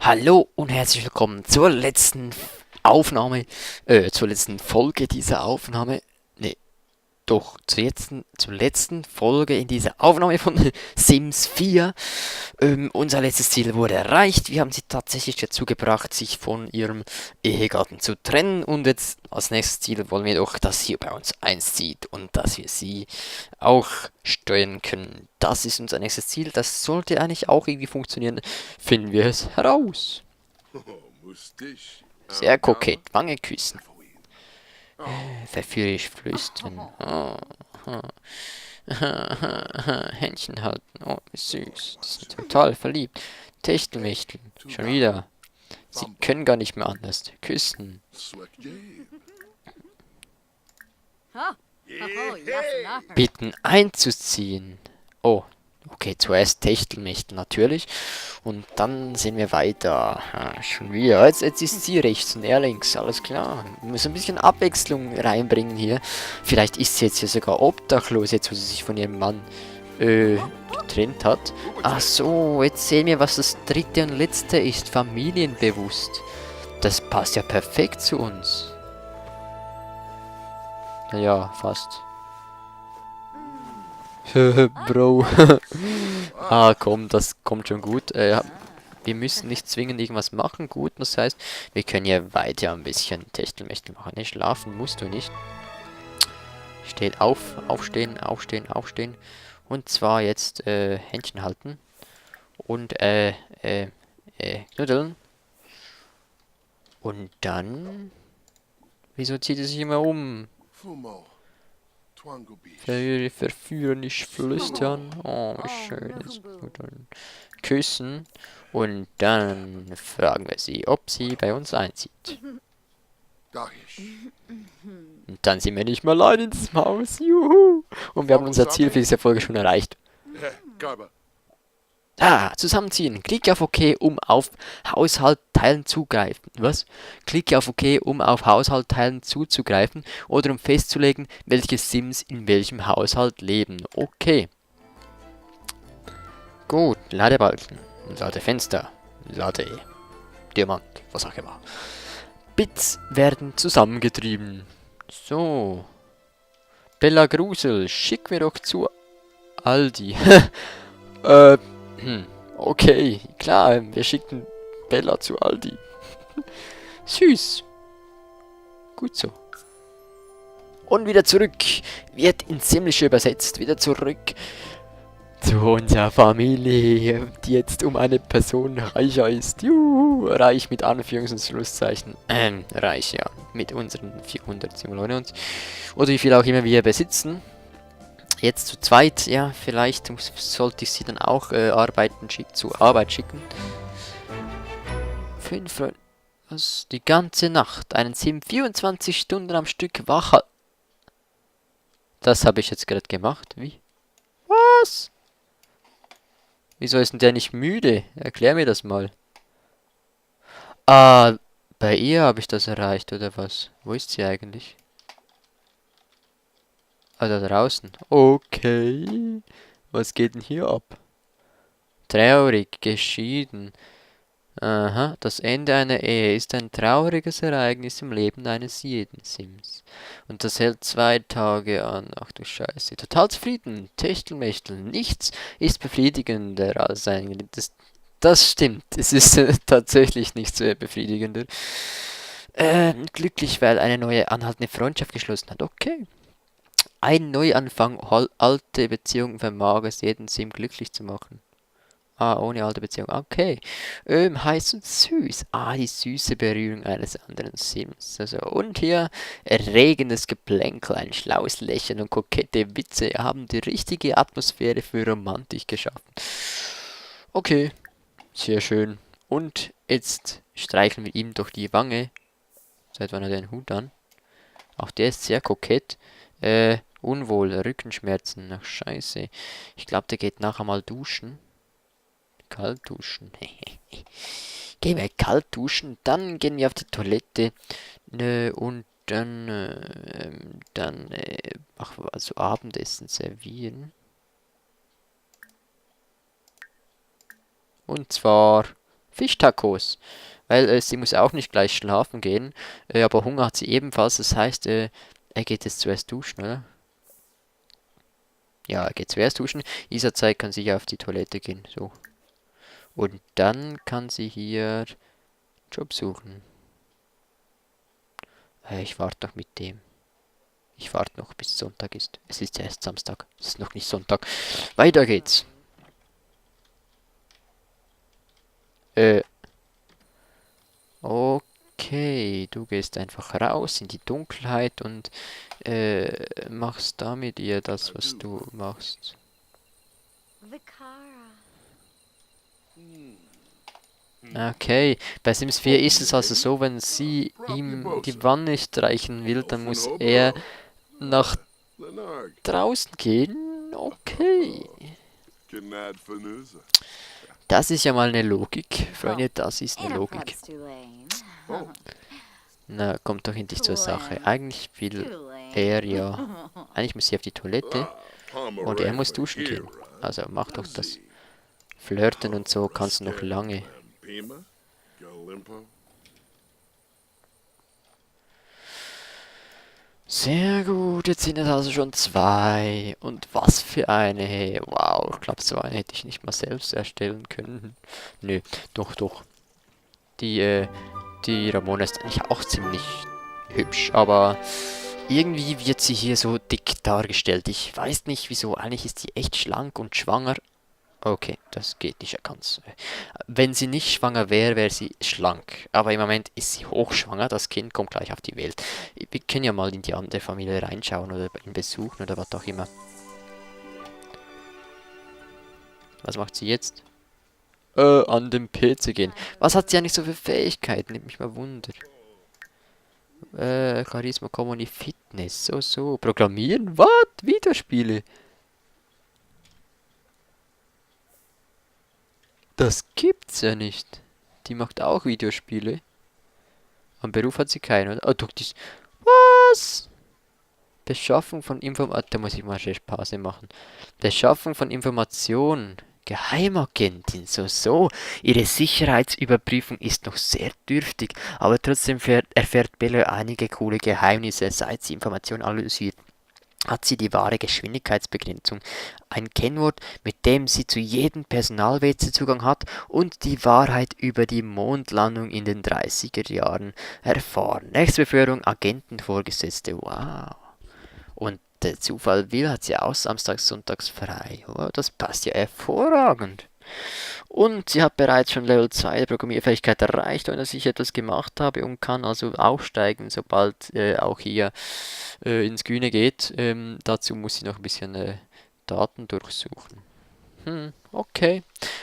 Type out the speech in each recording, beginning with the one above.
Hallo und herzlich willkommen zur letzten Aufnahme, zur letzten Folge dieser Aufnahme. Nee, doch, zur letzten Folge in dieser Aufnahme von Sims 4. Unser letztes Ziel wurde erreicht. Wir haben sie tatsächlich dazu gebracht, sich von ihrem Ehegatten zu trennen. Und jetzt als nächstes Ziel wollen wir doch, dass sie bei uns einzieht und dass wir sie auch steuern können. Das ist unser nächstes Ziel. Das sollte eigentlich auch irgendwie funktionieren. Finden wir es heraus. Sehr kokett. Wange küssen. Verführerisch flüstern. Oh, Händchen halten. Oh, wie süß. Die sind total verliebt. Techtelmechtel. Schon wieder. Sie können gar nicht mehr anders. Küssen. Bitten einzuziehen. Oh, okay, zuerst Techtelmechtel natürlich. Und dann sehen wir weiter. Schon wieder. Jetzt ist sie rechts und er links. Alles klar. Wir müssen ein bisschen Abwechslung reinbringen hier. Vielleicht ist sie jetzt ja sogar obdachlos, jetzt wo sie sich von ihrem Mann getrennt hat. Ach so, jetzt sehen wir, was das dritte und letzte ist. Familienbewusst. Das passt ja perfekt zu uns. Naja, fast. Bro. Ah, komm, das kommt schon gut. Wir müssen nicht zwingend irgendwas machen. Gut, das heißt, wir können ja weiter ein bisschen Techtelmechtel machen. Ne, schlafen musst du nicht. Steht auf, aufstehen, aufstehen, aufstehen. Und zwar jetzt, Händchen halten. Und, knuddeln. Und dann... Wieso zieht es sich immer um? Verführen, nicht flüstern. Oh, wie schön ist knuddeln. Küssen. Und dann fragen wir sie, ob sie bei uns einzieht. Und dann sind wir nicht mehr allein in diesem Haus. Juhu. Und wir haben unser Ziel für diese Folge schon erreicht. Ah, zusammenziehen. Klicke auf OK, um auf Haushalt teilen zugreifen. Was? Klicke auf OK, um auf Haushalt teilen zuzugreifen oder um festzulegen, welche Sims in welchem Haushalt leben. Okay. Gut, Ladebalken, Ladefenster, Lade, Diamant, was auch immer. Bits werden zusammengetrieben. So. Bella Grusel, schick mir doch zu Aldi. äh, okay, klar, wir schicken Bella zu Aldi. Süß. Gut so. Und wieder zurück. Wird ins Simlische übersetzt. Wieder zurück zu unserer Familie, die jetzt um eine Person reicher ist. Juhu, reich mit Anführungs- und Schlusszeichen. Reich, ja. Mit unseren 497. Oder wie viel auch immer wir besitzen. Jetzt zu zweit, ja, vielleicht sollte ich sie dann auch zur Arbeit schicken. 5 was? Die ganze Nacht. Einen Sim 24 Stunden am Stück wach. Das habe ich jetzt gerade gemacht. Wie? Was? Wieso ist denn der nicht müde? Erklär mir das mal. Ah, bei ihr habe ich das erreicht, oder was? Wo ist sie eigentlich? Ah, da draußen. Okay. Was geht denn hier ab? Traurig, geschieden. Aha, das Ende einer Ehe ist ein trauriges Ereignis im Leben eines jeden Sims. Und das hält 2 Tage an. Ach du Scheiße. Total zufrieden. Techtelmechtel. Nichts ist befriedigender als ein geliebtes. Das stimmt. Es ist tatsächlich nicht sehr befriedigender. Glücklich, weil eine neue anhaltende Freundschaft geschlossen hat. Okay. Ein Neuanfang, alte Beziehungen vermag es jeden Sim glücklich zu machen. Ah, ohne alte Beziehung. Okay. Heiß und süß. Ah, die süße Berührung eines anderen Sims. Also, und hier erregendes Geplänkel, ein schlaues Lächeln und kokette Witze haben die richtige Atmosphäre für Romantik geschaffen. Okay, sehr schön. Und jetzt streicheln wir ihm doch die Wange. Seit wann hat er den Hut an? Auch der ist sehr kokett. Unwohl, Rückenschmerzen. Ach, scheiße. Ich glaube, der geht nachher mal duschen. Kalt duschen. Gehen wir kalt duschen, dann gehen wir auf die Toilette und dann also Abendessen servieren. Und zwar Fischtacos. Weil sie muss auch nicht gleich schlafen gehen. Aber Hunger hat sie ebenfalls. Das heißt, er geht jetzt zuerst duschen, oder? Ja, er geht zuerst duschen. Dieser Zeit kann sie auf die Toilette gehen. So. Und dann kann sie hier Job suchen. Ich warte noch mit dem. Ich warte noch, bis Sonntag ist. Es ist ja erst Samstag. Es ist noch nicht Sonntag. Weiter geht's. Okay, du gehst einfach raus in die Dunkelheit und machst da mit ihr das, was du machst. Okay, bei Sims 4 ist es also so, wenn sie ihm die Wanne streichen will, dann muss er nach draußen gehen. Okay. Das ist ja mal eine Logik, Freunde, das ist eine Logik. Na, kommt doch endlich zur Sache. Eigentlich will er ja... Eigentlich muss sie auf die Toilette und er muss duschen gehen. Also mach doch das. Flirten und so kannst du noch lange. Sehr gut, jetzt sind es also schon 2. Und was für eine, hey. Wow, ich glaube, so eine hätte ich nicht mal selbst erstellen können. Nö, doch, doch. Die Ramona ist eigentlich auch ziemlich hübsch, aber irgendwie wird sie hier so dick dargestellt. Ich weiß nicht wieso, eigentlich ist sie echt schlank und schwanger. Okay, das geht nicht ganz. Wenn sie nicht schwanger wäre, wäre sie schlank. Aber im Moment ist sie hochschwanger. Das Kind kommt gleich auf die Welt. Wir können ja mal in die andere Familie reinschauen oder ihn besuchen oder was auch immer. Was macht sie jetzt? An den PC gehen. Was hat sie eigentlich so für Fähigkeiten? Nimmt mich mal Wunder. Charisma, Kommuni, Fitness. So. Programmieren? Was? Videospiele? Das gibt's ja nicht. Die macht auch Videospiele. Am Beruf hat sie keinen, oder? Oh, doch, dies. Was? Beschaffung von Informationen. Da muss ich mal schnell Pause machen. Beschaffung von Informationen. Geheimagentin, so. Ihre Sicherheitsüberprüfung ist noch sehr dürftig, aber trotzdem erfährt Bella einige coole Geheimnisse, seit sie Informationen analysiert. Hat sie die wahre Geschwindigkeitsbegrenzung, ein Kennwort, mit dem sie zu jedem Personal-WC Zugang hat und die Wahrheit über die Mondlandung in den 30er Jahren erfahren. Rechtsbeförderung, Agentenvorgesetzte, wow. Und der Zufall will, hat sie auch samstags, sonntags frei. Oh, das passt ja hervorragend. Und sie hat bereits schon Level 2 der Programmierfähigkeit erreicht, ohne dass ich etwas gemacht habe und kann also aufsteigen, sobald auch hier ins Grüne geht. Dazu muss sie noch ein bisschen Daten durchsuchen. Okay.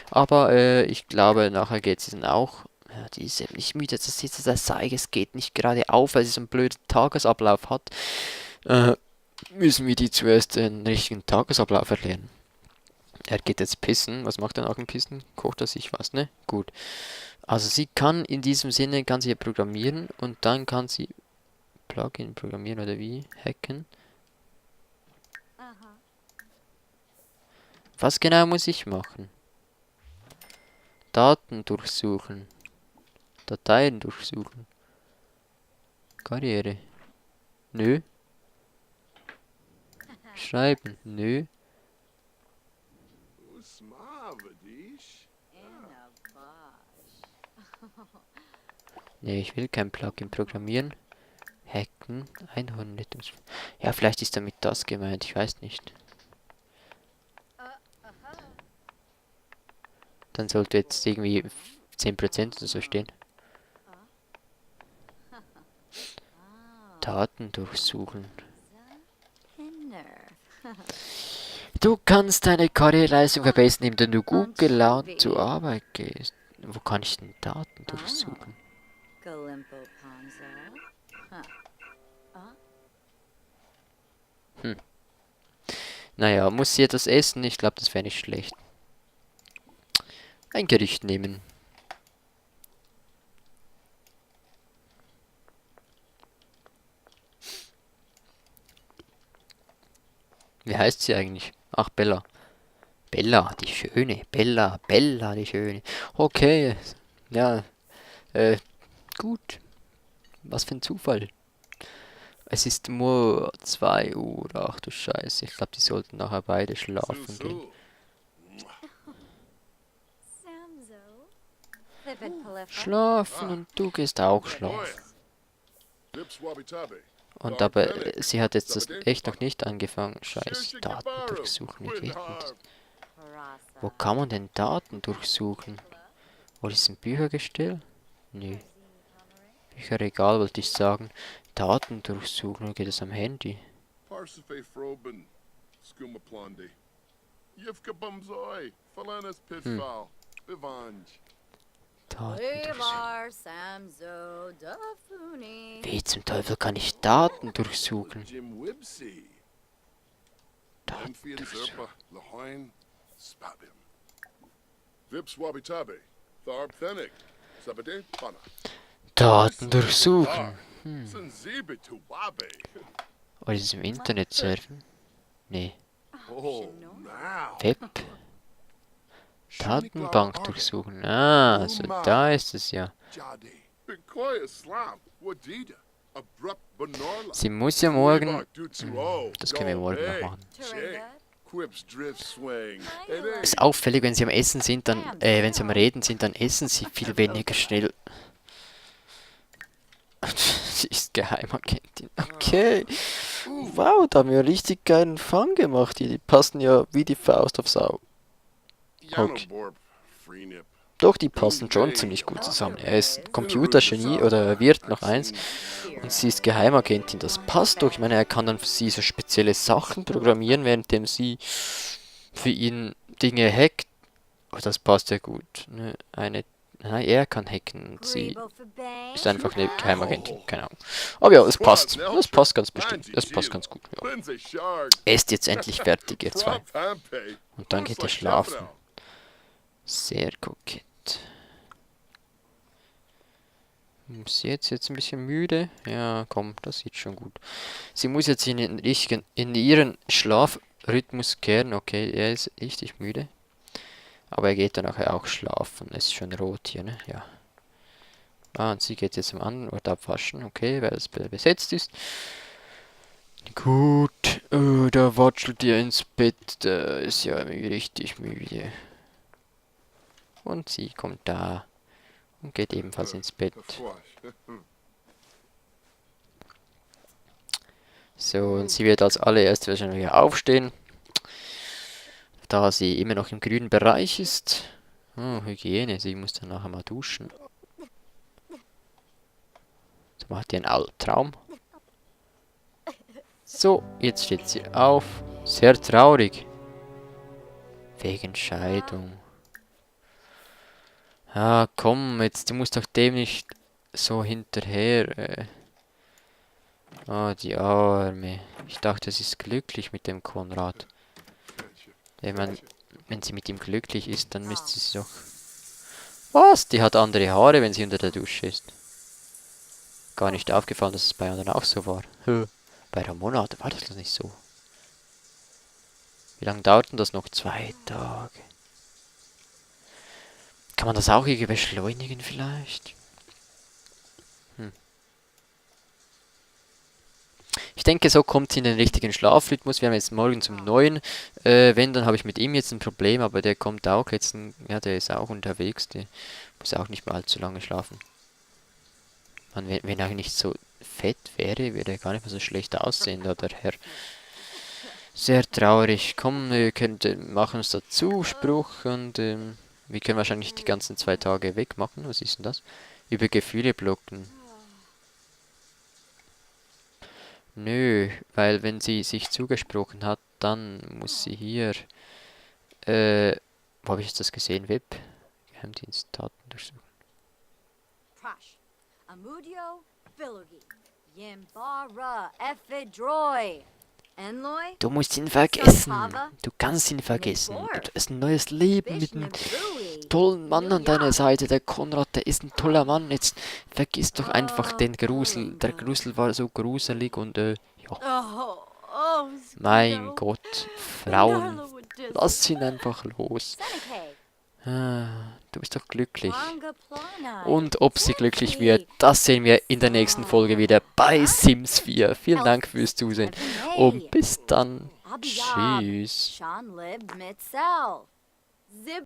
Aber ich glaube, nachher geht sie dann auch. Ja, die ist eben nicht müde, das ist das Zeige, es geht nicht gerade auf, weil sie so einen blöden Tagesablauf hat. Müssen wir die zuerst einen richtigen Tagesablauf erlernen. Er geht jetzt pissen. Was macht er nach dem Pissen? Kocht er sich was, ne? Gut. Also sie kann in diesem Sinne, kann sie ja programmieren und dann kann sie Plugin programmieren oder wie? Hacken. Was genau muss ich machen? Daten durchsuchen. Dateien durchsuchen. Karriere. Nö. Schreiben. Nö. Nee, ich will kein Plugin programmieren. Hacken. Einhornrettungs... Ja, vielleicht ist damit das gemeint. Ich weiß nicht. Dann sollte jetzt irgendwie 10% oder so stehen. Daten durchsuchen. Du kannst deine Karriereleistung verbessern, indem du gut gelaunt zur Arbeit gehst. Wo kann ich denn Daten durchsuchen? Naja, muss sie etwas essen? Ich glaube, das wäre nicht schlecht. Ein Gericht nehmen. Wie heißt sie eigentlich? Ach, Bella. Bella, die Schöne. Bella, die Schöne. Okay. Ja, gut. Was für ein Zufall. Es ist nur 2 Uhr. Ach du Scheiße. Ich glaube, die sollten nachher beide schlafen gehen. Samzo. Thibid Palifa. Schlafen und du gehst auch schlafen. Und aber sie hat jetzt das echt noch nicht angefangen. Scheiße, Daten durchsuchen. Wie geht denn das? Wo Parasa. kann man denn Daten durchsuchen? Wo ist ein Büchergestell? Nö. Bücherregal wollte ich sagen. Daten durchsuchen, geht es am Handy? Parsife Froben, Skumaplandi. Yivka Bumzoi, Falanas Pitfall, Vivange. Daten durchsuchen. Levar Samzo Dafuni. Wie zum Teufel kann ich Daten durchsuchen? Jim Wibsey. Daten Emphian durchsuchen. Zerpa, Lahoin, Spabim. Vips Wabitabe, Tharp Fennec, Sabade, Pana. Daten durchsuchen. Sanzibe to Wabe. Oder ist es im Internet surfen? Nee. Oh, now. Web. Datenbank durchsuchen. Ah, also da ist es ja. Jadi. Bitcoya Slam, Wadida. Abrupt Benorla. Sie muss ja morgen... Morgen. Das können wir morgen noch machen. Turinga. Quips Drift Swing. Ist auffällig, wenn sie am Essen sind, dann, wenn sie am Reden sind, dann essen sie viel weniger schnell. Sie ist Geheimagentin. Okay. Wow, da haben wir einen richtig geilen Fang gemacht. Die passen ja wie die Faust aufs Auge. Okay. Doch, die passen schon ziemlich gut zusammen. Er ist Computergenie oder er wird noch eins. Und sie ist Geheimagentin. Das passt doch. Ich meine, er kann dann für sie so spezielle Sachen programmieren, währenddem sie für ihn Dinge hackt. Oh, das passt ja gut. Ne, nein, er kann hacken und sie ist einfach eine Geheimagentin. Keine Ahnung. Aber ja, es passt. Das passt ganz bestimmt. Das passt ganz gut. Ja. Er ist jetzt endlich fertig, ihr zwei. Und dann geht er schlafen. Sehr kokett. Sie ist jetzt ein bisschen müde. Ja, komm, das sieht schon gut. Sie muss jetzt in ihren Schlafrhythmus kehren. Okay, er ist richtig müde. Aber er geht dann nachher auch schlafen. Es ist schon rot hier, ne? Ja. Ah, und sie geht jetzt am anderen Ort abwaschen. Okay, weil es besetzt ist. Gut. Da watschelt ihr ins Bett. Da ist ja richtig müde. Und sie kommt da und geht ebenfalls ins Bett. So, und sie wird als allererste wahrscheinlich aufstehen, da sie immer noch im grünen Bereich ist. Oh, Hygiene, sie muss dann nachher mal duschen. So macht ihr einen Albtraum. So, jetzt steht sie auf. Sehr traurig. Wegen Scheidung. Ah, komm, jetzt, du musst doch dem nicht so hinterher. Oh, die Arme. Ich dachte, sie ist glücklich mit dem Konrad. Ich meine, wenn sie mit ihm glücklich ist, dann müsste sie doch... Was? Die hat andere Haare, wenn sie unter der Dusche ist. Gar nicht aufgefallen, dass es bei anderen auch so war. Bei Ramona war das nicht so. Wie lange dauert denn das noch? 2 Tage. Kann man das auch irgendwie beschleunigen vielleicht? Ich denke, so kommt sie in den richtigen Schlafrhythmus. Wir haben jetzt morgens um 9. Wenn, dann habe ich mit ihm jetzt ein Problem, aber der kommt auch jetzt, ja, der ist auch unterwegs, der muss auch nicht mehr allzu lange schlafen. Man, wenn er nicht so fett wäre, würde er gar nicht mehr so schlecht aussehen, da der Herr. Sehr traurig. Komm, wir machen uns da Zuspruch und wir können wahrscheinlich die ganzen 2 Tage wegmachen. Was ist denn das? Über Gefühle blocken. Nö, weil wenn sie sich zugesprochen hat, dann muss sie hier, wo habe ich jetzt das gesehen? Web? Geheimdienst, Daten durchsuchen. Prash. Amudio. Philogi. Yimbara. Ephidroi. Enloy. Du musst ihn vergessen. Du kannst ihn vergessen. Du hast ein neues Leben mit einem tollen Mann an deiner Seite. Der Konrad, der ist ein toller Mann. Jetzt vergiss doch einfach den Grusel. Der Grusel war so gruselig und ja. Mein Gott, Frauen, lass ihn einfach los. Du bist doch glücklich. Wanga Plana. Und ob sie glücklich wird, das sehen wir in der nächsten Folge wieder bei Sims 4. Vielen Dank fürs Zusehen und bis dann. Tschüss. Sean Lib Mitzel. Zip